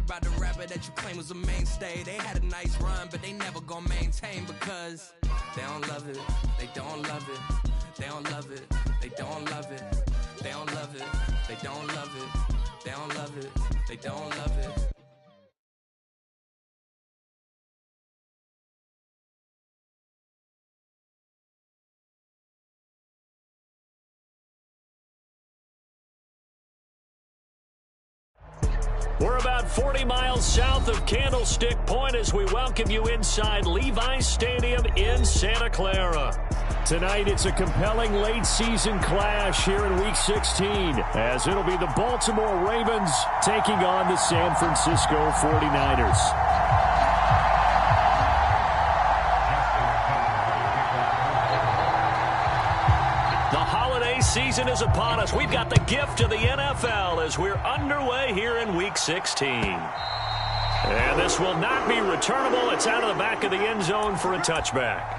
about the rapper that you claim was a mainstay. They had a nice run, but they never gonna maintain because they don't love it, they don't love it, they don't love it, they don't love it, they don't love it, they don't love it, they don't love it, they don't love it. We're about 40 miles south of Candlestick Point as we welcome you inside Levi's Stadium in Santa Clara. Tonight, it's a compelling late-season clash here in Week 16, as it'll be the Baltimore Ravens taking on the San Francisco 49ers. Season is upon us. We've got the gift of the NFL as we're underway here in Week 16. And this will not be returnable. It's out of the back of the end zone for a touchback.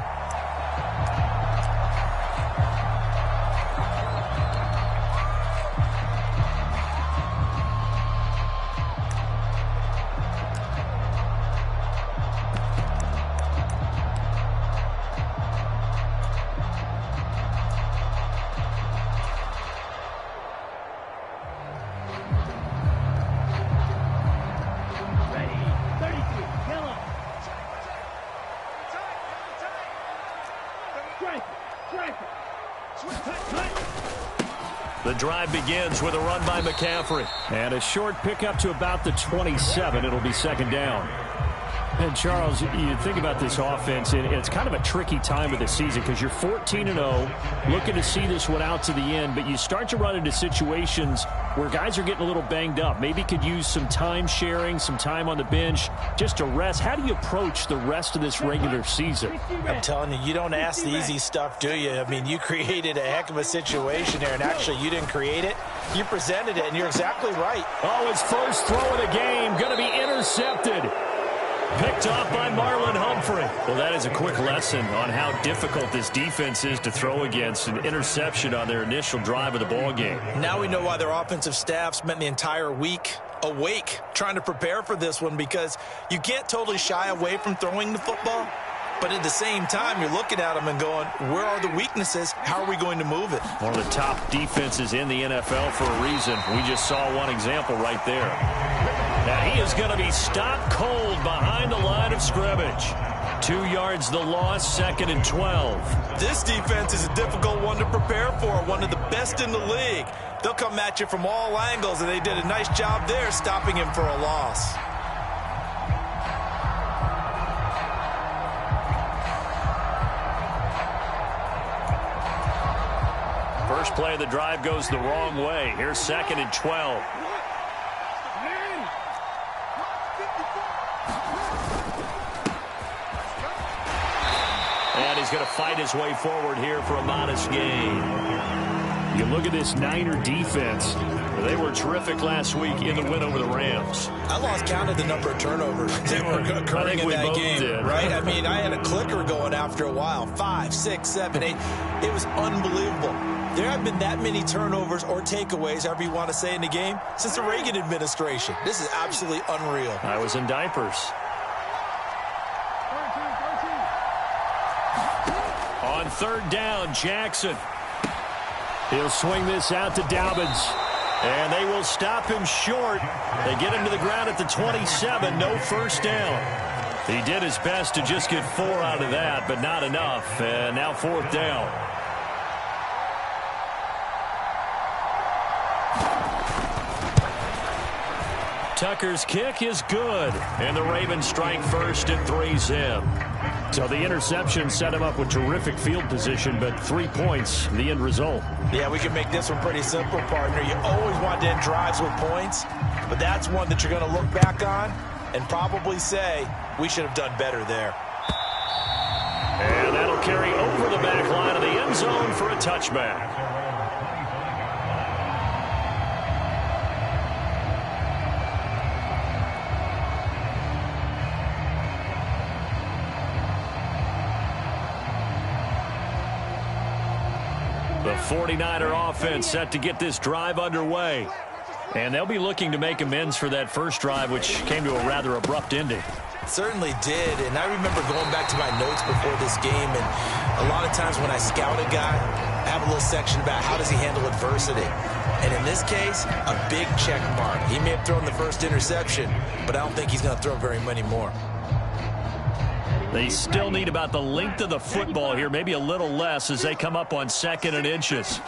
The drive begins with a run by McCaffrey. And a short pickup to about the 27. It'll be second down. And, Charles, you think about this offense, and it's kind of a tricky time of the season because you're 14-0, looking to see this one out to the end, but you start to run into situations where guys are getting a little banged up. Maybe could use some time sharing, some time on the bench, just to rest. How do you approach the rest of this regular season? I'm telling you, you don't ask the easy stuff, do you? I mean, you created a heck of a situation there, and actually you didn't create it. You presented it, and you're exactly right. Oh, his first throw of the game going to be intercepted. Picked off by Marlon Humphrey. Well, that is a quick lesson on how difficult this defense is to throw against. An interception on their initial drive of the ball game. Now we know why their offensive staff spent the entire week awake trying to prepare for this one, because you can't totally shy away from throwing the football. But at the same time, you're looking at them and going, where are the weaknesses? How are we going to move it? One of the top defenses in the NFL for a reason. We just saw one example right there. And he is going to be stopped cold behind the line of scrimmage. 2 yards the loss, 2nd and 12. This defense is a difficult one to prepare for, one of the best in the league. They'll come at you from all angles, and they did a nice job there stopping him for a loss. First play of the drive goes the wrong way. Here's 2nd and 12. And he's going to fight his way forward here for a modest gain. You look at this Niner defense. They were terrific last week in the win over the Rams. I lost count of the number of turnovers that were occurring in that game, right? I mean, I had a clicker going after a while. 5, 6, 7, 8. It was unbelievable. There haven't been that many turnovers or takeaways, however you want to say, in the game since the Reagan administration. This is absolutely unreal. I was in diapers. On 3rd down, Jackson. He'll swing this out to Dobbins. And they will stop him short. They get him to the ground at the 27. No first down. He did his best to just get 4 out of that, but not enough. And now 4th down. Tucker's kick is good. And the Ravens strike first and 3's him. So the interception set him up with terrific field position, but 3 points, the end result. Yeah, we can make this one pretty simple, partner. You always want to end drives with points, but that's one that you're going to look back on and probably say, we should have done better there. And that'll carry over the back line of the end zone for a touchback. The 49er offense set to get this drive underway. And they'll be looking to make amends for that first drive, which came to a rather abrupt ending. Certainly did, and I remember going back to my notes before this game, and a lot of times when I scout a guy, I have a little section about how does he handle adversity. And in this case, a big check mark. He may have thrown the first interception, but I don't think he's going to throw very many more. They still need about the length of the football here, maybe a little less as they come up on 2nd and inches.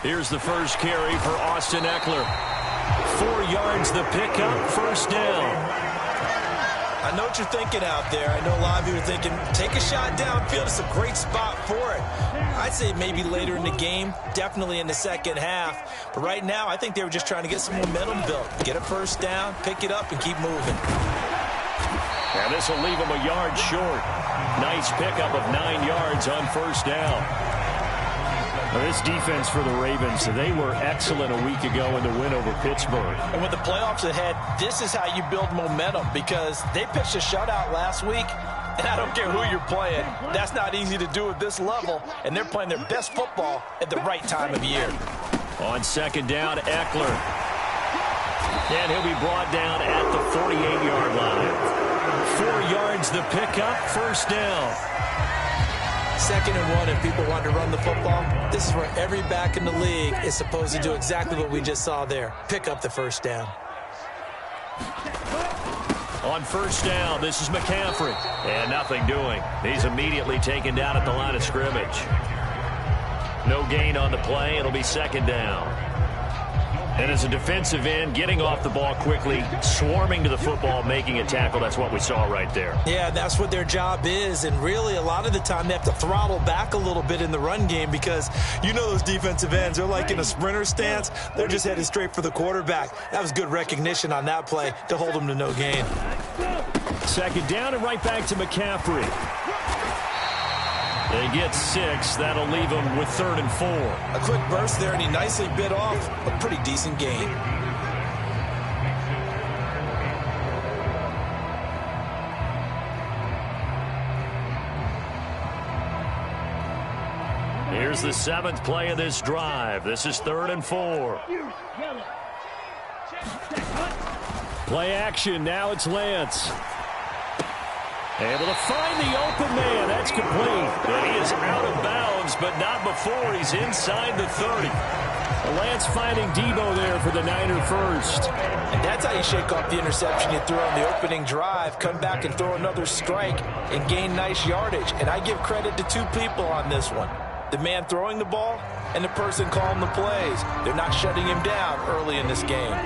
Here's the first carry for Austin Eckler. 4 yards the pickup, first down. I know what you're thinking out there. I know a lot of you are thinking, take a shot downfield. It's a great spot for it. I'd say maybe later in the game, definitely in the second half. But right now, I think they were just trying to get some momentum built. Get a first down, pick it up, and keep moving. And this will leave them a yard short. Nice pickup of 9 yards on first down. Now this defense for the Ravens, they were excellent a week ago in the win over Pittsburgh. And with the playoffs ahead, this is how you build momentum because they pitched a shutout last week, and I don't care who you're playing. That's not easy to do at this level, and they're playing their best football at the right time of year. On 2nd down, Eckler. And he'll be brought down at the 48-yard line. 4 yards the pickup, first down. 2nd and 1, if people want to run the football, this is where every back in the league is supposed to do exactly what we just saw there. Pick up the first down. On first down, this is McCaffrey. And nothing doing. He's immediately taken down at the line of scrimmage. No gain on the play. It'll be 2nd down. And as a defensive end, getting off the ball quickly, swarming to the football, making a tackle. That's what we saw right there. Yeah, that's what their job is. And really, a lot of the time, they have to throttle back a little bit in the run game because you know those defensive ends, they're like in a sprinter stance. They're just headed straight for the quarterback. That was good recognition on that play to hold them to no gain. 2nd down and right back to McCaffrey. They get 6. That'll leave them with 3rd and 4. A quick burst there, and he nicely bit off a pretty decent gain. Here's the 7th play of this drive. This is 3rd and 4. Play action. Now it's Lance. Able to find the open man. That's complete. And he is out of bounds, but not before he's inside the 30. Lance finding Debo there for the Niner first. And that's how you shake off the interception you threw on the opening drive. Come back and throw another strike and gain nice yardage. And I give credit to 2 people on this one. The man throwing the ball and the person calling the plays. They're not shutting him down early in this game.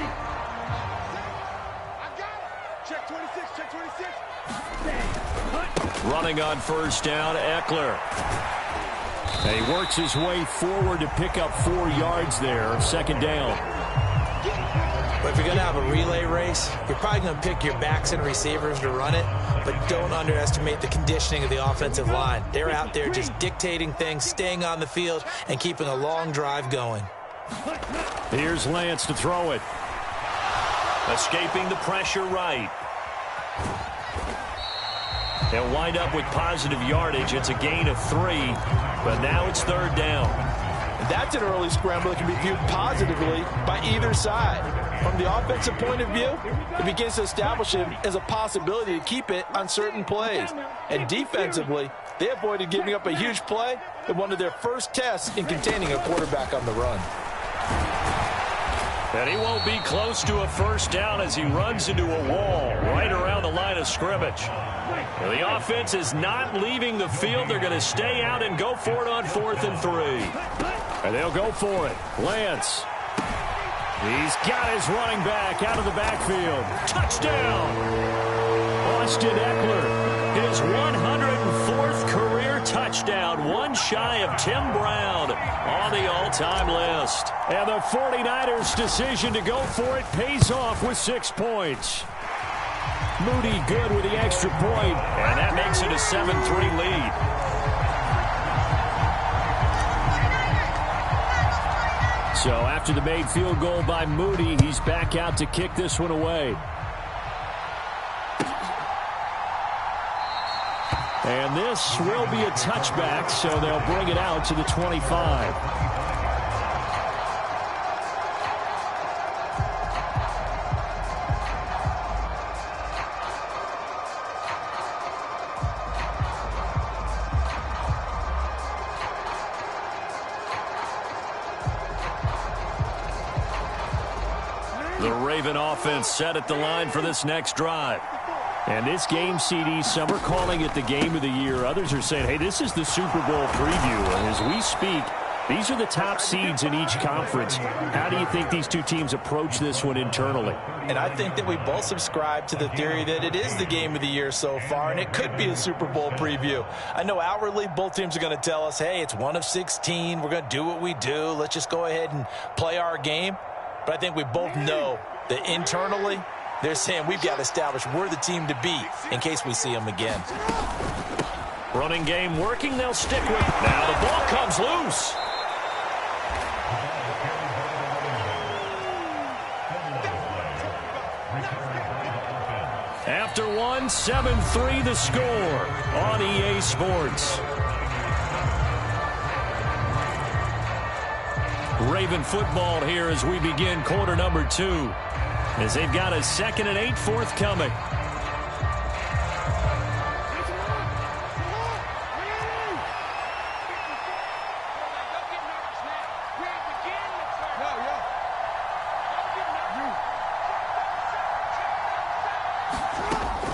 Running on first down, Eckler. And he works his way forward to pick up 4 yards there. 2nd down. But if you're going to have a relay race, you're probably going to pick your backs and receivers to run it, but don't underestimate the conditioning of the offensive line. They're out there just dictating things, staying on the field, and keeping a long drive going. Here's Lance to throw it. Escaping the pressure right. They'll wind up with positive yardage. It's a gain of 3, but now it's 3rd down. That's an early scramble that can be viewed positively by either side. From the offensive point of view, it begins to establish him as a possibility to keep it on certain plays. And defensively, they avoided giving up a huge play in one of their first tests in containing a quarterback on the run. And he won't be close to a first down as he runs into a wall right around the line of scrimmage. Well, the offense is not leaving the field. They're going to stay out and go for it on 4th and 3. And they'll go for it. Lance. He's got his running back out of the backfield. Touchdown! Austin Eckler, his 104th career touchdown, one shy of Tim Brown on the all-time list. And the 49ers' decision to go for it pays off with 6 points. Moody good with the extra point, and that makes it a 7-3 lead. So after the made field goal by Moody, he's back out to kick this one away. And this will be a touchback, so they'll bring it out to the 25. Raven offense set at the line for this next drive. And this game, CD, some are calling it the game of the year. Others are saying, hey, this is the Super Bowl preview. And as we speak, these are the top seeds in each conference. How do you think these two teams approach this one internally? And I think that we both subscribe to the theory that it is the game of the year so far, and it could be a Super Bowl preview. I know outwardly both teams are going to tell us, hey, it's 1 of 16. We're going to do what we do. Let's just go ahead and play our game. But I think we both know that internally, they're saying we've got to establish we're the team to beat in case we see them again. Running game working, they'll stick with it. Now the ball comes loose. After one, 7-3 the score on EA Sports. Raven football here as we begin quarter number 2. As they've got a 2nd and 8 forthcoming.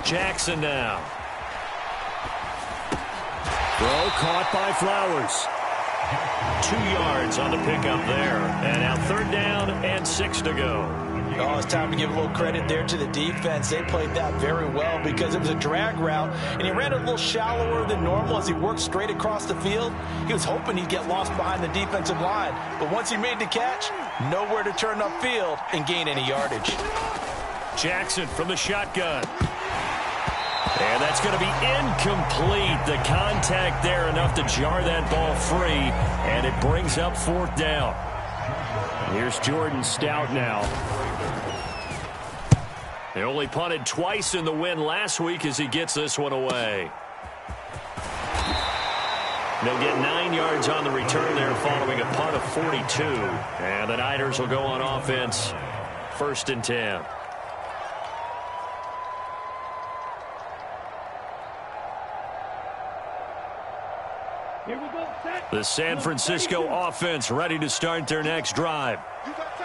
Jackson now. Throw caught by Flowers. 2 yards on the pickup there. And now 3rd down and 6 to go. Oh, it's time to give a little credit there to the defense. They played that very well because it was a drag route, and he ran a little shallower than normal as he worked straight across the field. He was hoping he'd get lost behind the defensive line, but once he made the catch, nowhere to turn upfield and gain any yardage. Jackson from the shotgun. And that's going to be incomplete. The contact there enough to jar that ball free, and it brings up 4th down. Here's Jordan Stout now. They only punted twice in the win last week as he gets this one away. They'll get 9 yards on the return there following a punt of 42. And the Niners will go on offense, 1st and 10. The San Francisco offense ready to start their next drive.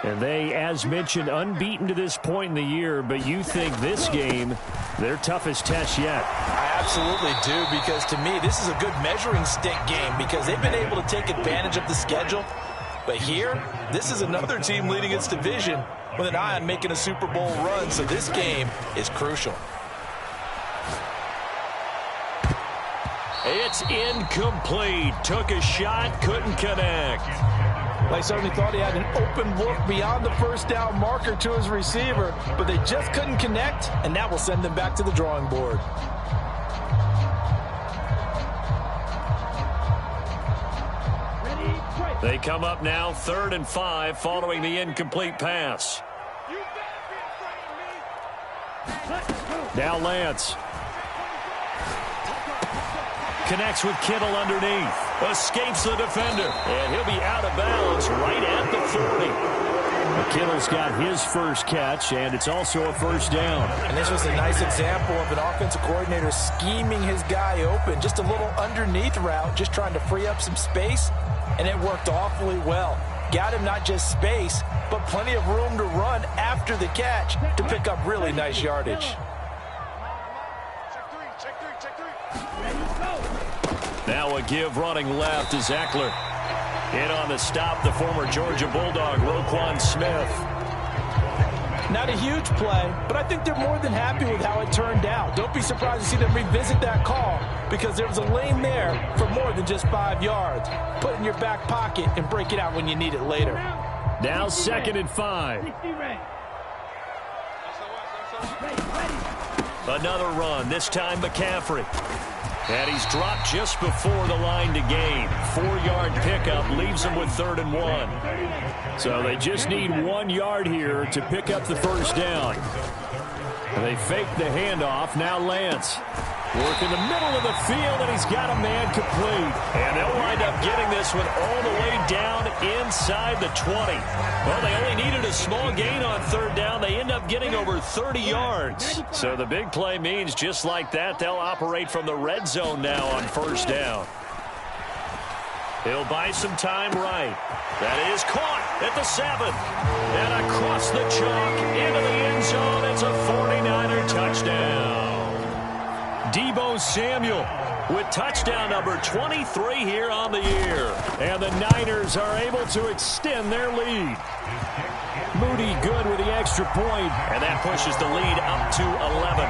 And they, as mentioned, unbeaten to this point in the year, but you think this game, their toughest test yet? I absolutely do, because to me, this is a good measuring stick game because they've been able to take advantage of the schedule. But here, this is another team leading its division with an eye on making a Super Bowl run, so this game is crucial. It's incomplete. Took a shot, couldn't connect. They certainly thought he had an open look beyond the 1st down marker to his receiver, but they just couldn't connect, and that will send them back to the drawing board. They come up now 3rd and 5 following the incomplete pass. Now Lance. Connects with Kittle underneath. Escapes the defender. And he'll be out of bounds right at the 40. Kittle's got his first catch, and it's also a 1st down. And this was a nice example of an offensive coordinator scheming his guy open. Just a little underneath route, just trying to free up some space, and it worked awfully well. Got him not just space, but plenty of room to run after the catch to pick up really nice yardage. Now a give running left is Eckler. In on the stop, the former Georgia Bulldog, Roquan Smith. Not a huge play, but I think they're more than happy with how it turned out. Don't be surprised to see them revisit that call because there was a lane there for more than just 5 yards. Put it in your back pocket and break it out when you need it later. Now 2nd and 5. Another run, this time McCaffrey. And he's dropped just before the line to gain. 4-yard pickup leaves him with 3rd and 1. So they just need 1 yard here to pick up the 1st down. They fake the handoff. Now Lance. Work in the middle of the field, and he's got a man complete. And they'll wind up getting this one all the way down inside the 20. Well, they only needed a small gain on 3rd down. They end up getting over 30 yards. So the big play means just like that, they'll operate from the red zone now on 1st down. He'll buy some time right. That is caught. at the 7. And across the chalk into the end zone. It's a 49er touchdown. Deebo Samuel with touchdown number 23 here on the year. And the Niners are able to extend their lead. Moody good with the extra point, and that pushes the lead up to 11.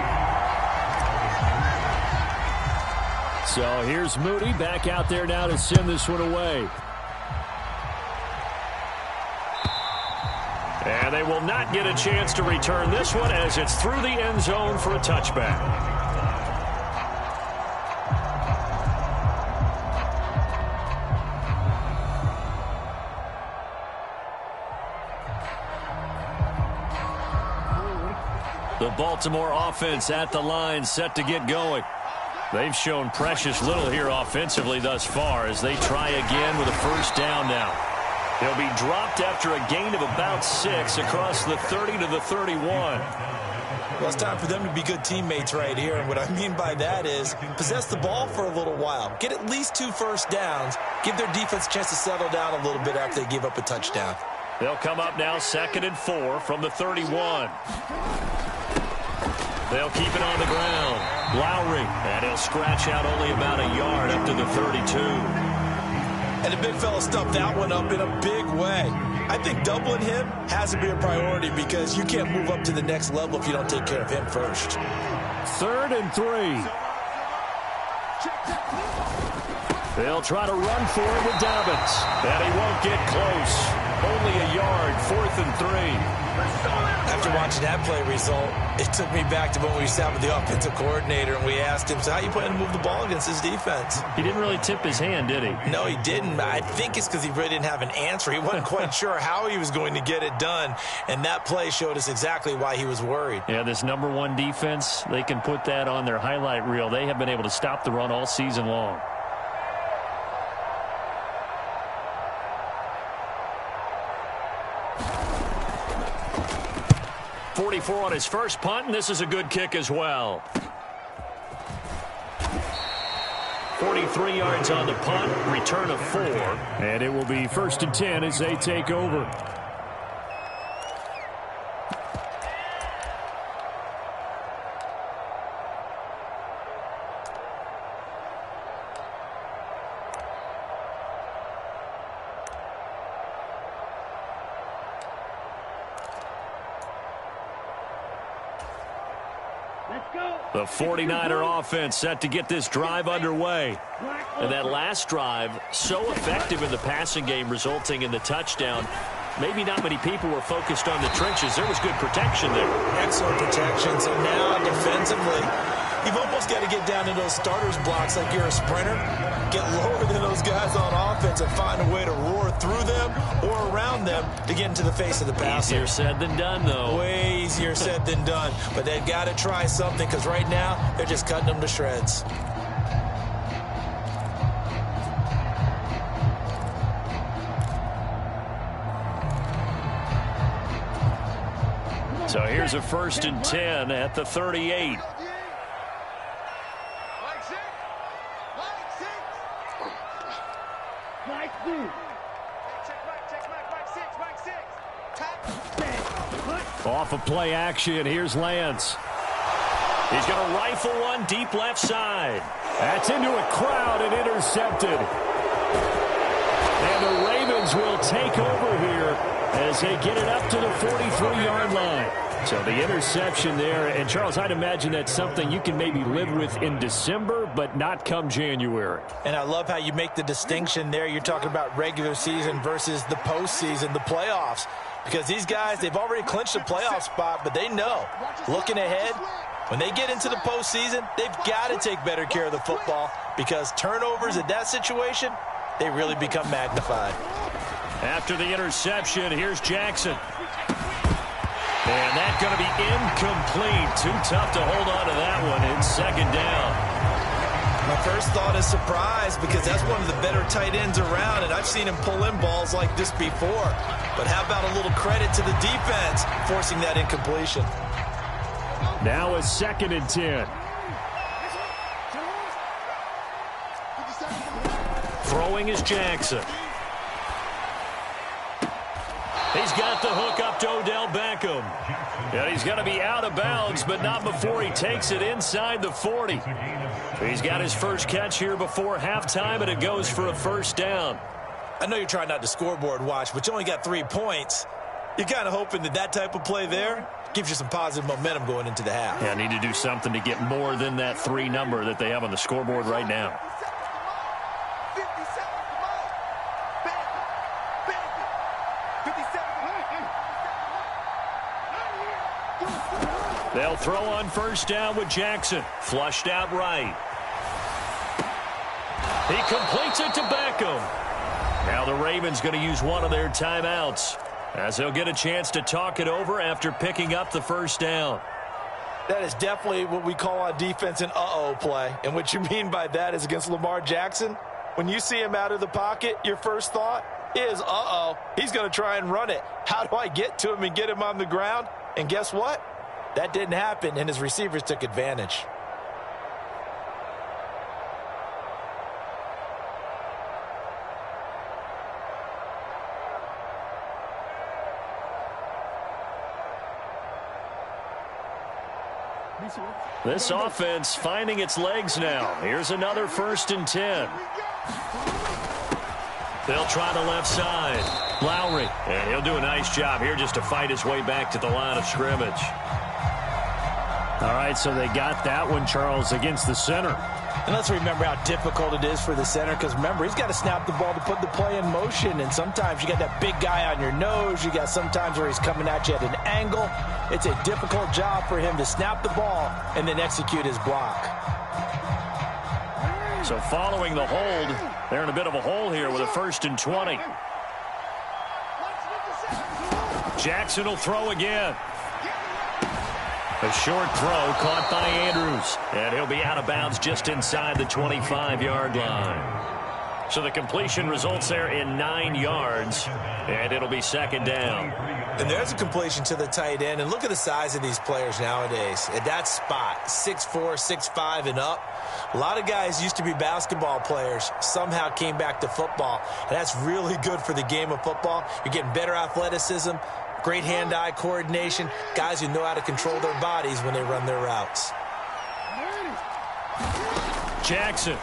So here's Moody back out there now to send this one away. And they will not get a chance to return this one as it's through the end zone for a touchback. The Baltimore offense at the line, set to get going. They've shown precious little here offensively thus far as they try again with a first down now. They'll be dropped after a gain of about 6 across the 30 to the 31. Well, it's time for them to be good teammates right here. And what I mean by that is possess the ball for a little while. Get at least 2 first downs. Give their defense a chance to settle down a little bit after they give up a touchdown. They'll come up now 2nd and 4 from the 31. They'll keep it on the ground. Lowry, and he'll scratch out only about a yard up to the 32. And the big fella stuffed that one up in a big way. I think doubling him has to be a priority because you can't move up to the next level if you don't take care of him first. 3rd and 3. They'll try to run for it with Dobbins. And he won't get close. Only a yard, 4th and 3. After watching that play result, it took me back to when we sat with the offensive coordinator and we asked him, so how you plan to move the ball against his defense? He didn't really tip his hand, did he? No, he didn't. I think it's because he really didn't have an answer. He wasn't quite sure how he was going to get it done, and that play showed us exactly why he was worried. Yeah, this #1 defense, they can put that on their highlight reel. They have been able to stop the run all season long. 44 on his first punt, and this is a good kick as well. 43 yards on the punt, return of 4. And it will be 1st and 10 as they take over. The 49er offense set to get this drive underway. And that last drive, so effective in the passing game, resulting in the touchdown. Maybe not many people were focused on the trenches. There was good protection there. Excellent protection. So now defensively, you've almost got to get down to those starters blocks like you're a sprinter. Get lower than those guys on offense and find a way to roar through them or around them to get into the face of the passer. Easier said than done, though. Way easier said than done. But they've got to try something because right now they're just cutting them to shreds. So here's a 1st and 10 at the 38. Off of play action, here's Lance. He's going to rifle one deep left side. That's into a crowd and intercepted. And the Ravens will take over here as they get it up to the 43-yard line. So the interception there. And, Charles, I'd imagine that's something you can maybe live with in December, but not come January. And I love how you make the distinction there. You're talking about regular season versus the postseason, the playoffs. Because these guys, they've already clinched a playoff spot, but they know, looking ahead, when they get into the postseason, they've got to take better care of the football because turnovers in that situation, they really become magnified. After the interception, here's Jackson. And that's going to be incomplete. Too tough to hold on to that one. It's 2nd down. My first thought is surprise because that's one of the better tight ends around, and I've seen him pull in balls like this before. But how about a little credit to the defense forcing that incompletion? Now a 2nd and 10. Throwing is Jackson. He's got the hook up to Odell Beckham. And he's going to be out of bounds, but not before he takes it inside the 40. He's got his first catch here before halftime, and it goes for a first down. I know you're trying not to scoreboard watch, but you only got 3 points. You're kind of hoping that that type of play there gives you some positive momentum going into the half. Yeah, need to do something to get more than that 3 number that they have on the scoreboard right now. They'll throw on first down with Jackson. Flushed out right. He completes it to Beckham. Now the Ravens going to use one of their timeouts, as they'll get a chance to talk it over after picking up the first down. That is definitely what we call on defense an uh-oh play. And what you mean by that is against Lamar Jackson, when you see him out of the pocket, your first thought is, uh-oh, he's going to try and run it. How do I get to him and get him on the ground? And guess what? That didn't happen, and his receivers took advantage. This offense finding its legs now. Here's another 1st and 10. They'll try the left side. Lowry, and he'll do a nice job here just to fight his way back to the line of scrimmage. All right, so they got that one, Charles, against the center. And let's remember how difficult it is for the center, because remember, he's got to snap the ball to put the play in motion, and sometimes you got that big guy on your nose. You got sometimes where he's coming at you at an angle. It's a difficult job for him to snap the ball and then execute his block. So following the hold, they're in a bit of a hole here with a 1st and 20. Jackson will throw again. A short throw caught by Andrews, and he'll be out of bounds just inside the 25-yard line. So the completion results there in 9 yards, and it'll be 2nd down. And there's a completion to the tight end, and look at the size of these players nowadays. At that spot, 6'4", 6'5", and up. A lot of guys used to be basketball players, somehow came back to football, and that's really good for the game of football. You're getting better athleticism, great hand-eye coordination, guys who know how to control their bodies when they run their routes. Jackson.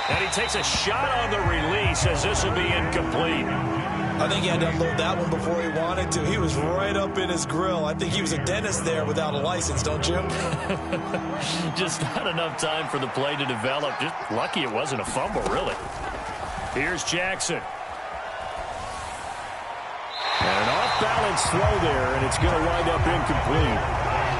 And he takes a shot on the release as this will be incomplete. I think he had to unload that one before he wanted to. He was right up in his grill. I think he was a dentist there without a license, don't you? Just not enough time for the play to develop. Just lucky it wasn't a fumble, really. Here's Jackson. And an off-balance throw there, and it's going to wind up incomplete.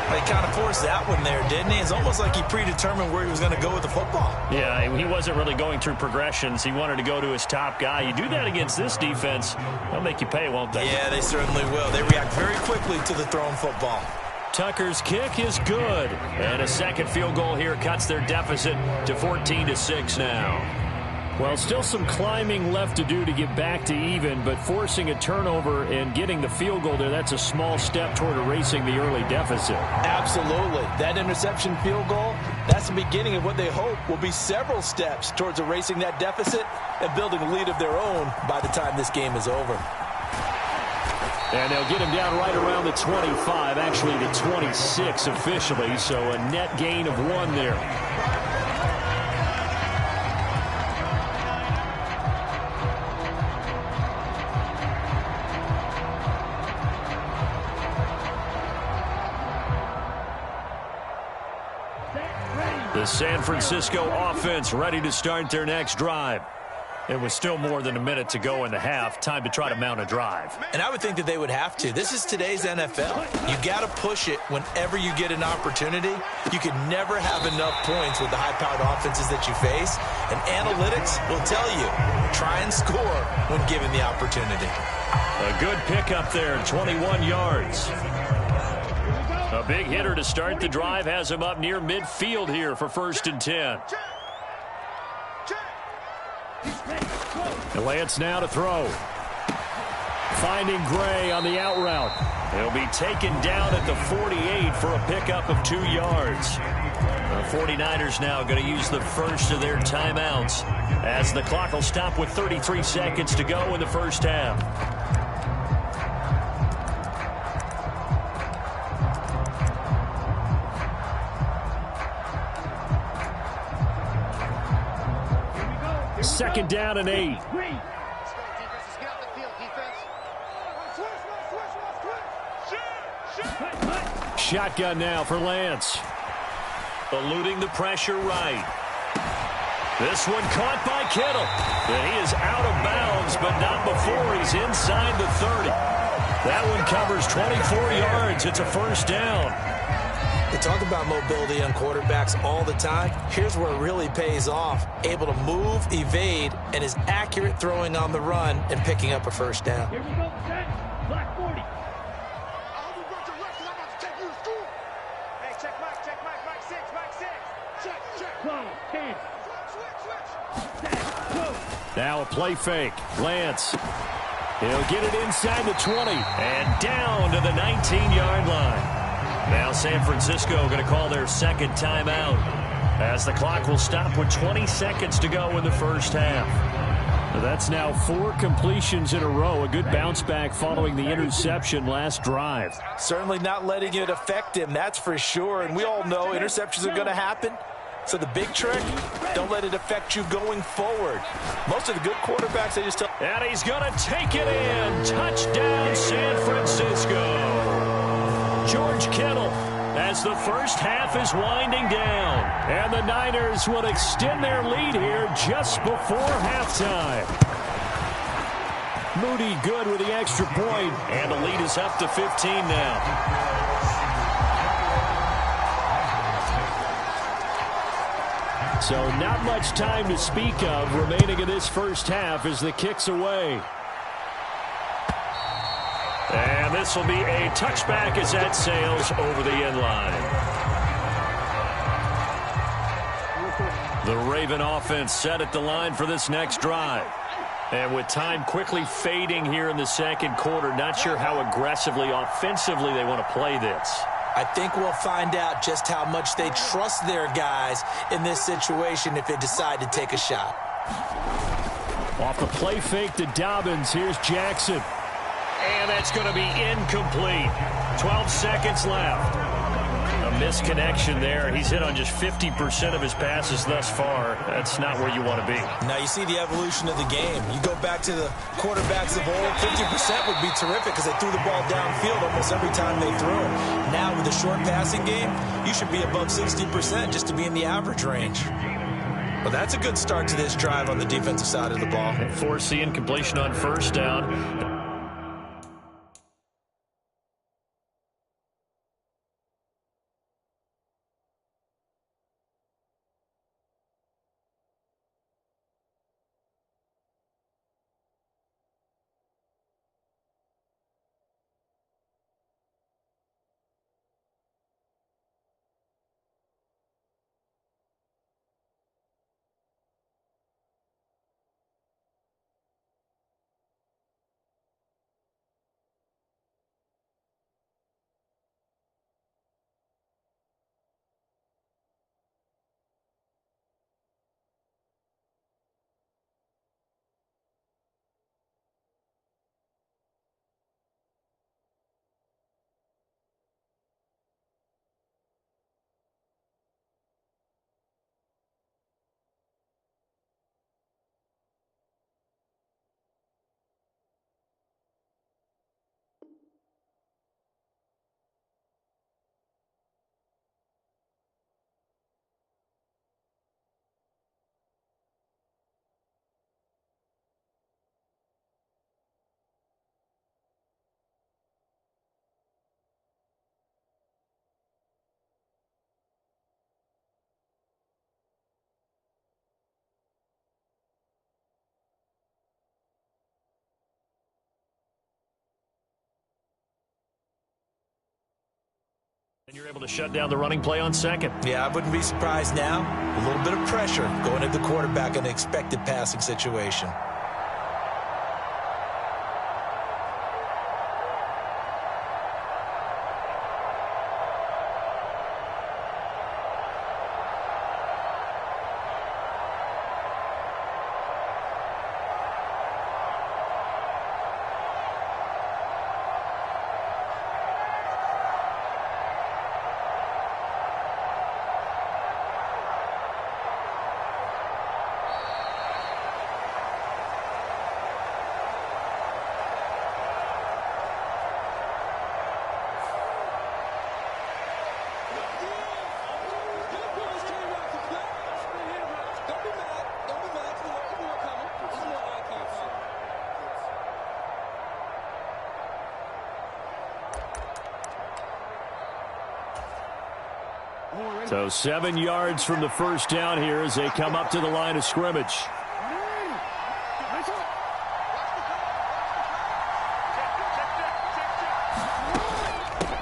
He kind of forced that one there, didn't he? It's almost like he predetermined where he was going to go with the football. Yeah, he wasn't really going through progressions. He wanted to go to his top guy. You do that against this defense, they'll make you pay, won't they? Yeah, they certainly will. They react very quickly to the thrown football. Tucker's kick is good. And a second field goal here cuts their deficit to 14-6 now. Well, still some climbing left to do to get back to even, but forcing a turnover and getting the field goal there, that's a small step toward erasing the early deficit. Absolutely. That interception field goal, that's the beginning of what they hope will be several steps towards erasing that deficit and building a lead of their own by the time this game is over. And they'll get him down right around the 25, actually the 26 officially, so a net gain of 1 there. The San Francisco offense ready to start their next drive. It was still more than a minute to go in the half. Time to try to mount a drive. And I would think that they would have to. This is today's NFL. You got to push it whenever you get an opportunity. You can never have enough points with the high-powered offenses that you face. And analytics will tell you, try and score when given the opportunity. A good pickup there, 21 yards. A big hitter to start the drive has him up near midfield here for 1st and 10. And Lance now to throw. Finding Gray on the out route. He'll be taken down at the 48 for a pickup of 2 yards. The 49ers now going to use the first of their timeouts as the clock will stop with 33 seconds to go in the first half. Second down and 8. Shotgun now for Lance. Eluding the pressure right. This one caught by Kittle. And he is out of bounds, but not before he's inside the 30. That one covers 24 yards. It's a first down. They talk about mobility on quarterbacks all the time. Here's where it really pays off. Able to move, evade, and is accurate throwing on the run and picking up a first down. Here we go, set. Black 40. Check Mike 6. Check. 12, 10. Now a play fake. Lance. He'll get it inside the 20 and down to the 19-yard line. Now San Francisco going to call their second timeout as the clock will stop with 20 seconds to go in the first half. That's now 4 completions in a row. A good bounce back following the interception last drive. Certainly not letting it affect him, that's for sure. And we all know interceptions are going to happen. So the big trick, don't let it affect you going forward. Most of the good quarterbacks, they just tell. And he's going to take it in. Touchdown, San Francisco. George Kittle as the first half is winding down. And the Niners will extend their lead here just before halftime. Moody good with the extra point, and the lead is up to 15 now. So not much time to speak of remaining in this first half as the kick's away. And this will be a touchback as that sails over the end line. The Raven offense set at the line for this next drive. And with time quickly fading here in the second quarter, not sure how aggressively, offensively they want to play this. I think we'll find out just how much they trust their guys in this situation if they decide to take a shot. Off the play fake to Dobbins, here's Jackson. And that's going to be incomplete. 12 seconds left. A misconnection there. He's hit on just 50% of his passes thus far. That's not where you want to be. Now you see the evolution of the game. You go back to the quarterbacks of old, 50% would be terrific because they threw the ball downfield almost every time they threw it. Now with the short passing game, you should be above 60% just to be in the average range. Well, that's a good start to this drive on the defensive side of the ball. Force the incompletion on first down. And you're able to shut down the running play on second. Yeah, I wouldn't be surprised now. A little bit of pressure going at the quarterback in an expected passing situation. So 7 yards from the first down here as they come up to the line of scrimmage.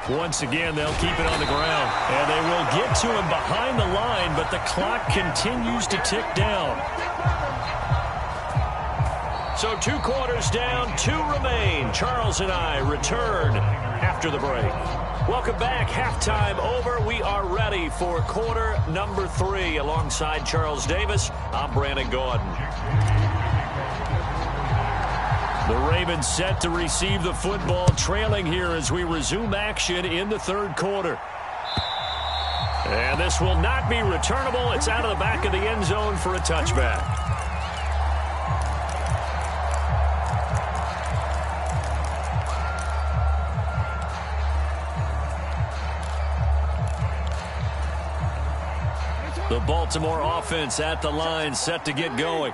Once again, they'll keep it on the ground. And they will get to him behind the line, but the clock continues to tick down. So 2 quarters down, 2 remain. Charles and I return after the break. Welcome back. Halftime over. We are ready for quarter number 3. Alongside Charles Davis, I'm Brandon Gaudin. The Ravens set to receive the football, trailing here as we resume action in the third quarter. And this will not be returnable. It's out of the back of the end zone for a touchback. The Baltimore offense at the line, set to get going.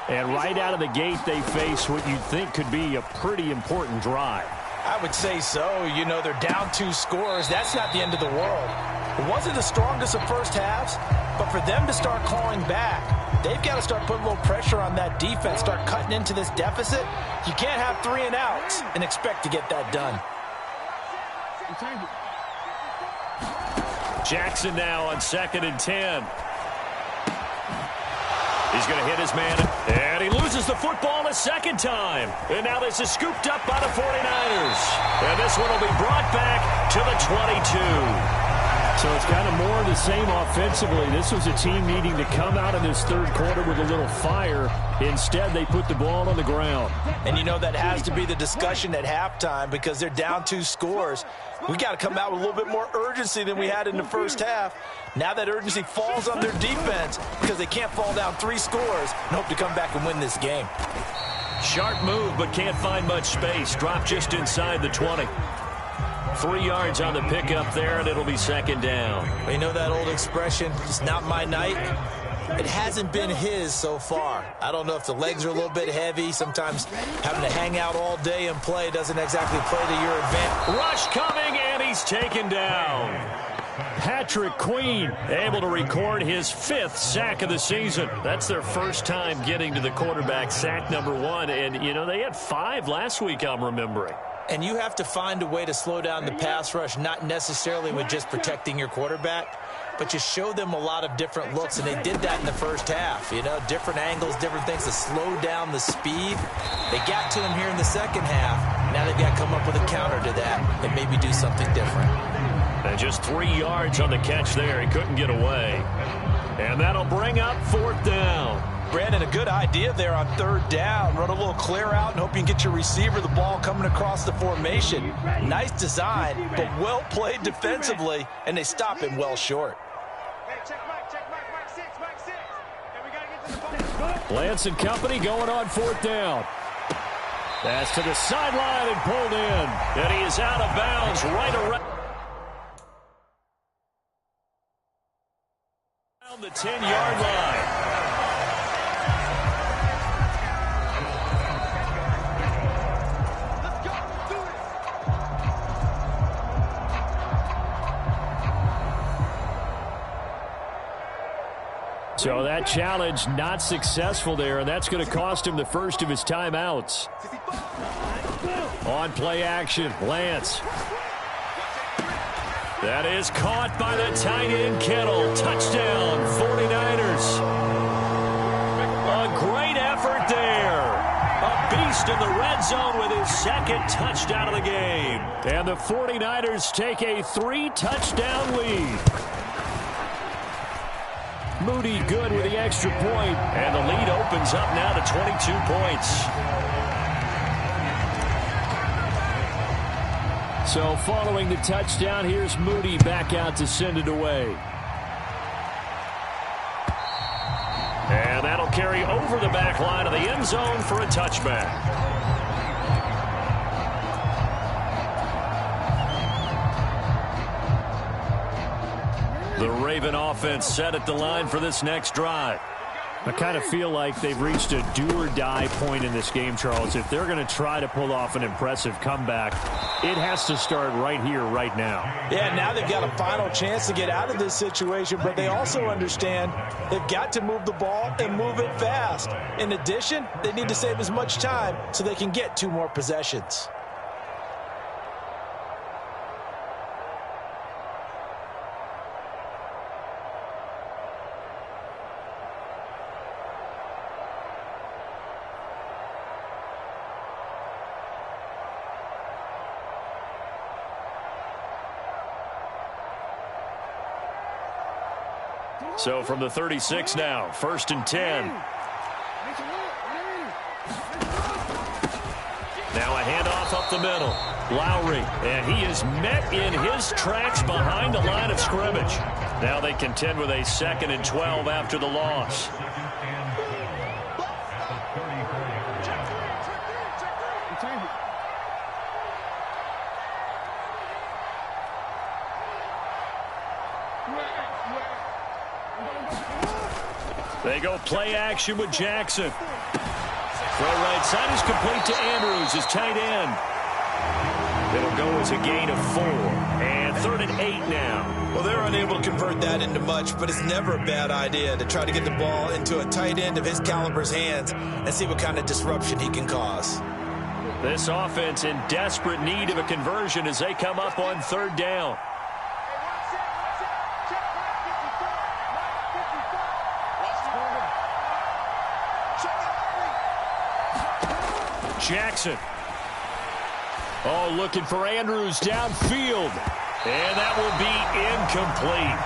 And right out of the gate, they face what you'd think could be a pretty important drive. I would say so. You know, they're down 2 scores. That's not the end of the world. It wasn't the strongest of first halves, but for them to start clawing back, they've got to start putting a little pressure on that defense, start cutting into this deficit. You can't have 3 and outs and expect to get that done. Jackson now on 2nd and 10. He's going to hit his man, and he loses the football a second time. And now this is scooped up by the 49ers. And this one will be brought back to the 22. So it's kind of more of the same offensively. This was a team needing to come out in this third quarter with a little fire. Instead, they put the ball on the ground. And you know that has to be the discussion at halftime because they're down 2 scores. We got to come out with a little bit more urgency than we had in the first half. Now that urgency falls on their defense because they can't fall down 3 scores and hope to come back and win this game. Sharp move, but can't find much space. Drop just inside the 20. 3 yards on the pickup there, and it'll be 2nd down. You know that old expression, it's not my night? It hasn't been his so far. I don't know if the legs are a little bit heavy. Sometimes having to hang out all day and play doesn't exactly play to your advantage. Rush coming, and he's taken down. Patrick Queen able to record his 5th sack of the season. That's their first time getting to the quarterback, sack number 1. And, you know, they had 5 last week, I'm remembering. And you have to find a way to slow down the pass rush, not necessarily with just protecting your quarterback, but you show them a lot of different looks, and they did that in the first half. You know, different angles, different things to slow down the speed. They got to him here in the second half. Now they've got to come up with a counter to that and maybe do something different. And just 3 yards on the catch there. He couldn't get away. And that'll bring up 4th down. Brandon, a good idea there on 3rd down. Run a little clear out and hope you can get your receiver the ball coming across the formation. Nice design, but well played defensively, and they stop him well short. Lance and company going on 4th down. That's to the sideline and pulled in. And he is out of bounds right around the 10-yard line. So that challenge not successful there, and that's going to cost him the first of his timeouts. On play action, Lance. That is caught by the tight end, Kittle. Touchdown, 49ers. A great effort there. A beast in the red zone with his 2nd touchdown of the game. And the 49ers take a 3-touchdown lead. Moody good with the extra point, and the lead opens up now to 22 points. So following the touchdown, here's Moody back out to send it away. And that'll carry over the back line of the end zone for a touchback. The Raven offense set at the line for this next drive. I kind of feel like they've reached a do-or-die point in this game, Charles. If they're going to try to pull off an impressive comeback, it has to start right here, right now. Yeah, now they've got a final chance to get out of this situation, but they also understand they've got to move the ball and move it fast. In addition, they need to save as much time so they can get 2 more possessions. So from the 36 now, 1st and 10. Now a handoff up the middle. Lowry, and he is met in his tracks behind the line of scrimmage. Now they contend with a 2nd and 12 after the loss. They go play action with Jackson. Throw right side is complete to Andrews, his tight end. It'll go as a gain of 4. And 3rd and 8 now. Well, they're unable to convert that into much, but it's never a bad idea to try to get the ball into a tight end of his caliber's hands and see what kind of disruption he can cause. This offense in desperate need of a conversion as they come up on 3rd down. Jackson. Oh, looking for Andrews downfield. And that will be incomplete.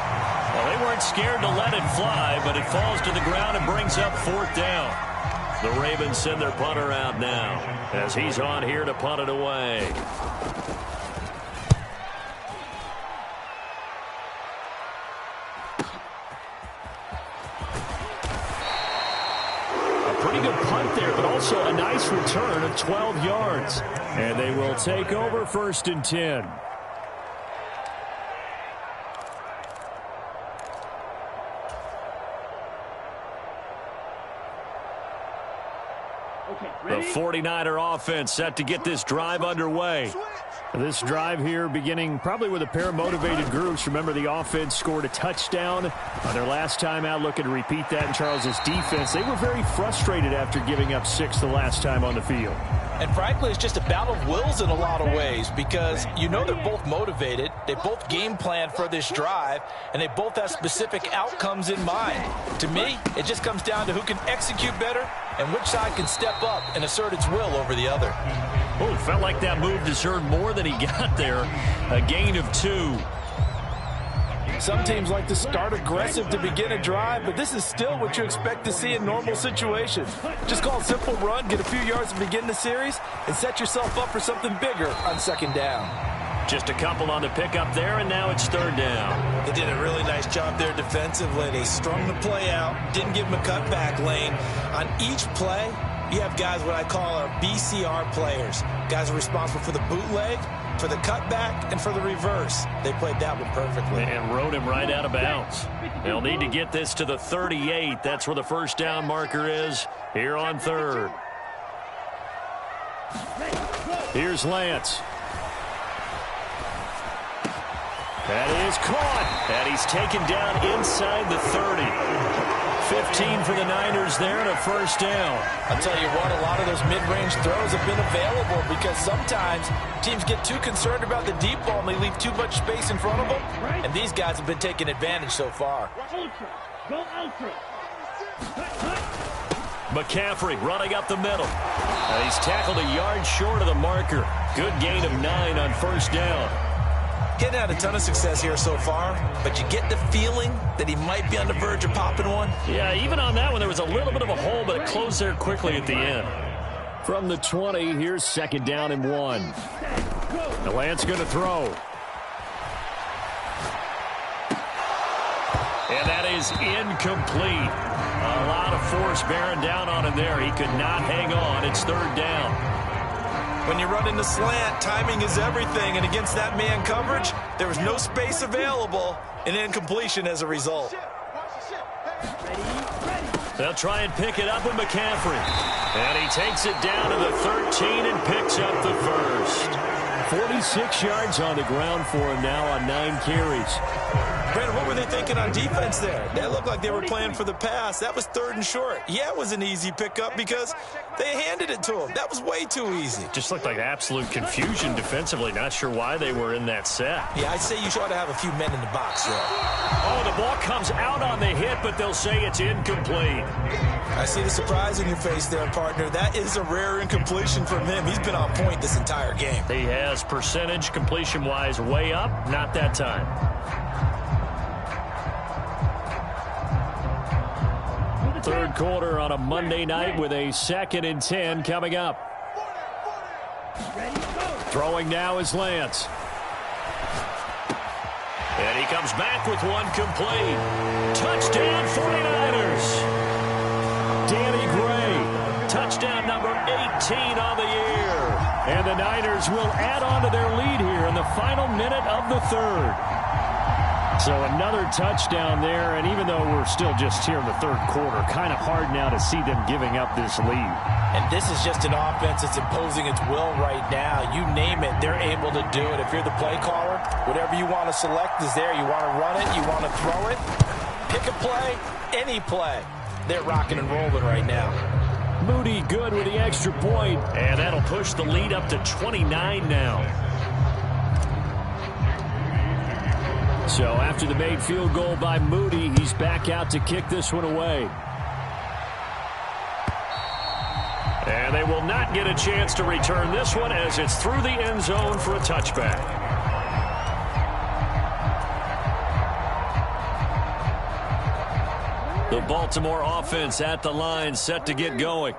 Well, they weren't scared to let it fly, but it falls to the ground and brings up 4th down. The Ravens send their punter out now as he's on here to punt it away. Pretty good punt there, but also a nice return of 12 yards. And they will take over 1st and 10. The 49er offense set to get this drive underway. This drive here beginning probably with a pair of motivated groups. Remember, the offense scored a touchdown on their last time out. Looking to repeat that in Charles's defense. They were very frustrated after giving up 6 the last time on the field. And frankly, it's just a battle of wills in a lot of ways because you know they're both motivated. They both game plan for this drive, and they both have specific outcomes in mind. To me, it just comes down to who can execute better and which side can step up and assert its will over the other. Oh, felt like that move deserved more than he got there. A gain of 2. Some teams like to start aggressive to begin a drive, but this is still what you expect to see in normal situations. Just call a simple run, get a few yards to begin the series, and set yourself up for something bigger on 2nd down. Just a couple on the pickup there, and now it's 3rd down. They did a really nice job there defensively. They strung the play out, didn't give him a cutback lane. On each play, you have guys what I call our BCR players. Guys are responsible for the bootleg, for the cutback, and for the reverse. They played that one perfectly. And rode him right out of bounds. They'll need to get this to the 38. That's where the 1st down marker is here on 3rd. Here's Lance. That is caught. And he's taken down inside the 30. 15 for the Niners there and a 1st down. I'll tell you what, a lot of those mid-range throws have been available because sometimes teams get too concerned about the deep ball and they leave too much space in front of them. And these guys have been taking advantage so far. Ultra. Go ultra. McCaffrey running up the middle. He's tackled a yard short of the marker. Good gain of 9 on 1st down. Getting had a ton of success here so far, but you get the feeling that he might be on the verge of popping one. Yeah, even on that one, there was a little bit of a hole, but it closed there quickly at the end. From the 20, here's 2nd down and 1. The Lance going to throw. And that is incomplete. A lot of force bearing down on him there. He could not hang on. It's 3rd down. When you run in the slant, timing is everything, and against that man coverage, there was no space available, and incompletion as a result. They'll try and pick it up with McCaffrey. And he takes it down to the 13 and picks up the first. 46 yards on the ground for him now on 9 carries. Brandon, what were they thinking on defense there? They looked like they were playing for the pass. That was 3rd and short. Yeah, it was an easy pickup because they handed it to him. That was way too easy. Just looked like absolute confusion defensively. Not sure why they were in that set. Yeah, I'd say you ought to have a few men in the box there. Oh, the ball comes out on the hit, but they'll say it's incomplete. I see the surprise in your face there, partner. That is a rare incompletion from him. He's been on point this entire game. He has percentage completion-wise way up. Not that time. Third quarter on a Monday night with a 2nd and 10 coming up. Throwing now is Lance. And he comes back with one complete. Touchdown 49ers. Danny Gray. Touchdown number 18 on the year. And the Niners will add on to their lead here in the final minute of the 3rd. So another touchdown there, and even though we're still just here in the 3rd quarter, kind of hard now to see them giving up this lead. And this is just an offense that's imposing its will right now. You name it, they're able to do it. If you're the play caller, whatever you want to select is there. You want to run it, you want to throw it, pick a play, any play. They're rocking and rolling right now. Moody good with the extra point, and that'll push the lead up to 29 now. So after the made field goal by Moody, he's back out to kick this one away. And they will not get a chance to return this one as it's through the end zone for a touchback. The Baltimore offense at the line, set to get going.